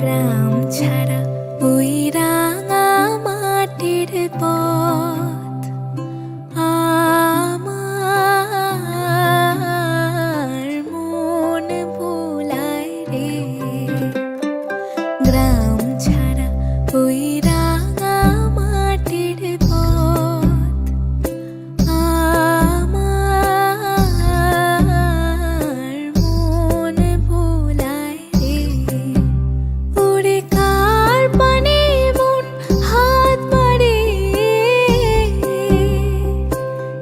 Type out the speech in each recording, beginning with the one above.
গ্রাম ছাড়া ওই রাঙা মাটির পথ আমার মন ভোলায় রে। গ্রাম ছাড়া ওই রাঙা মাটির পথ আমার মন ভোলায় রে। ওরে কার পানে মন হাত মারে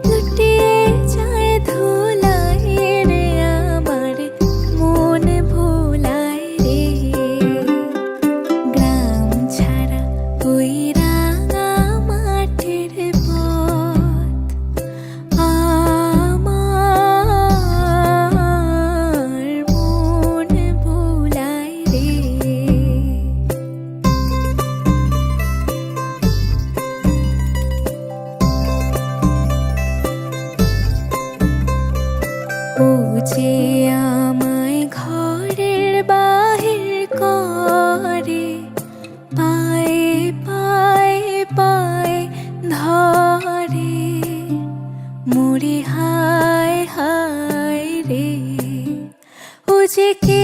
লুটিয়ে যায় ধুলায় রে। আমার মন ভোলায় রে। গ্রাম ছাড়া ওই রাঙা মাটির পথ আমার মন ভোলায় রে। ও যে আমায় ঘরের বাহির করে পায়ে পায়ে পায়ে ধরে মরি হায় হায় রে। ও যে কে